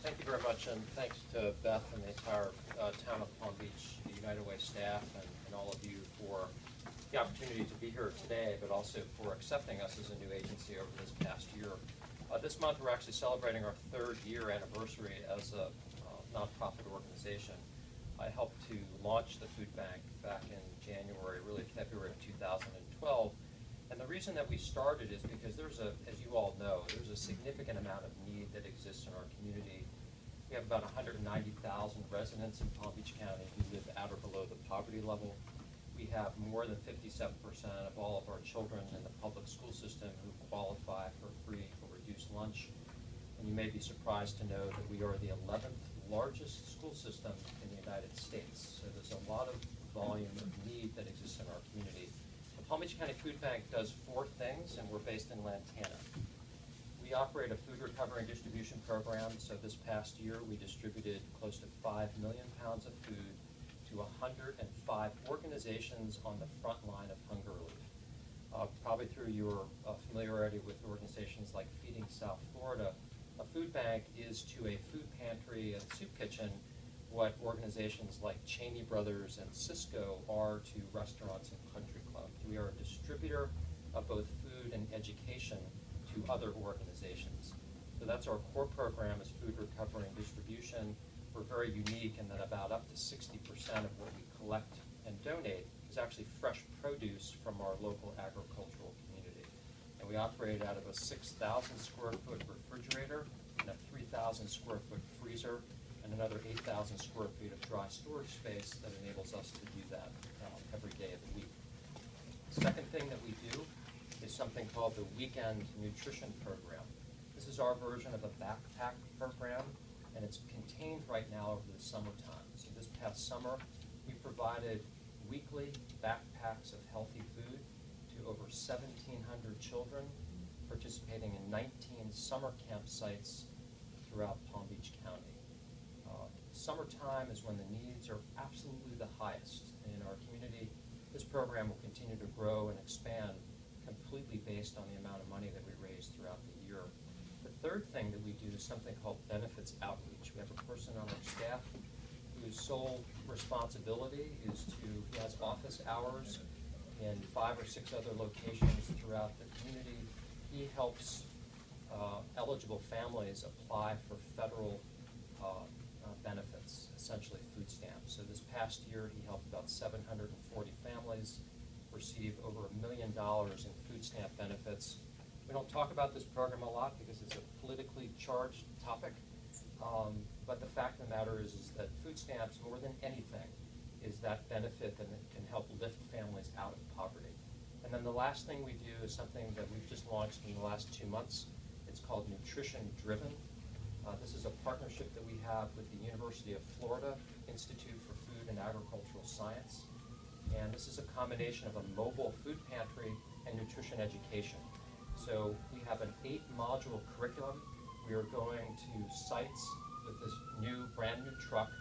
Thank you very much, and thanks to Beth and the entire town of Palm Beach, the United Way staff, and all of you for the opportunity to be here today, but also for accepting us as a new agency over this past year. This month, we're actually celebrating our 3rd year anniversary as a nonprofit organization. I helped to launch the food bank back in January, really February of 2012. And the reason that we started is because there's as you all know, there's a significant amount of need that exists in our community. We have about 190,000 residents in Palm Beach County who live at or below the poverty level. We have more than 57% of all of our children in the public school system who qualify for free or reduced lunch. And you may be surprised to know that we are the 11th largest school system in the United States. So there's a lot of volume of need that exists in our community. The Palm Beach County Food Bank does 4 things, and we're based in Lantana. We operate a food recovery and distribution program, so this past year we distributed close to 5 million pounds of food to 105 organizations on the front line of hunger relief. Probably through your familiarity with organizations like Feeding South Florida, a food bank is to a food pantry and soup kitchen what organizations like Cheney Brothers and Cisco are to restaurants and country clubs. We are a distributor of both food and education to other organizations. So that's our core program, is food recovery and distribution. We're very unique in that about up to 60% of what we collect and donate is actually fresh produce from our local agricultural community. And we operate out of a 6,000 square foot refrigerator and a 3,000 square foot freezer and another 8,000 square feet of dry storage space that enables us to do that every day of the week. The second thing that we do is something called the Weekend Nutrition Program. This is our version of a backpack program, and it's contained right now over the summertime. So this past summer, we provided weekly backpacks of healthy food to over 1,700 children participating in 19 summer campsites throughout Palm Beach County. Summertime is when the needs are absolutely the highest in our community. This program will continue to grow and expand completely based on the amount of money that we raise throughout the year. The third thing that we do is something called benefits outreach. We have a person on our staff whose sole responsibility is who has office hours in 5 or 6 other locations throughout the community. He helps eligible families apply for federal benefits, essentially food stamps. So this past year, he helped about 740 families receive over $1 million in food stamp benefits. We don't talk about this program a lot because it's a politically charged topic, but the fact of the matter is that food stamps, more than anything, is that benefit that can help lift families out of poverty. And then the last thing we do is something that we've just launched in the last 2 months. It's called Nutrition Driven. This is a partnership that we have with the University of Florida Institute for Food and Agricultural Science. And this is a combination of a mobile food pantry and nutrition education. So we have an 8-module curriculum. We are going to sites with this brand new truck,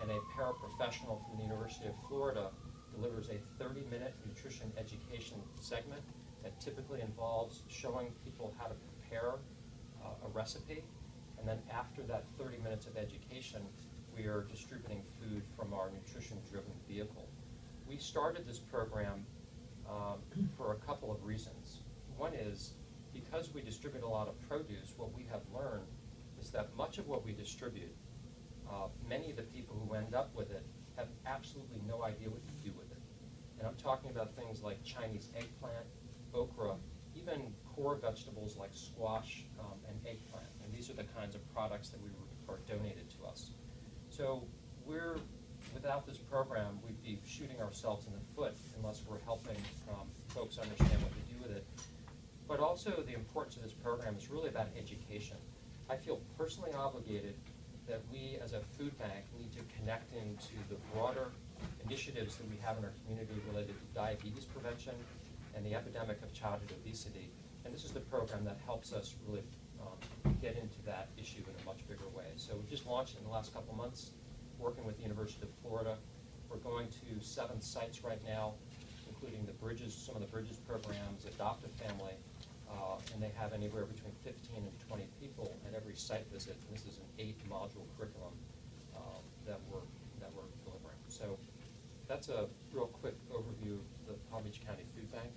and a paraprofessional from the University of Florida delivers a 30-minute nutrition education segment that typically involves showing people how to prepare a recipe. And then after that 30 minutes of education, we are distributing food from our nutrition-driven vehicle. We started this program for a couple of reasons. One is, because we distribute a lot of produce, what we have learned is that much of what we distribute, many of the people who end up with it have absolutely no idea what to do with it. And I'm talking about things like Chinese eggplant, okra, even core vegetables like squash and eggplant. And these are the kinds of products that are donated to us. So without this program, we'd be shooting ourselves in the foot unless we're helping folks understand what to do with it. But also the importance of this program is really about education. I feel personally obligated that we as a food bank need to connect into the broader initiatives that we have in our community related to diabetes prevention and the epidemic of childhood obesity. And this is the program that helps us really get into that issue in a much bigger way. So we just launched in the last couple months, working with the University of Florida. We're going to 7 sites right now, including the Bridges, some of the Bridges programs, Adopt a Family, and they have anywhere between 15 and 20 people at every site visit. And this is an 8-module curriculum that we're delivering. So that's a real quick overview of the Palm Beach County Food Bank.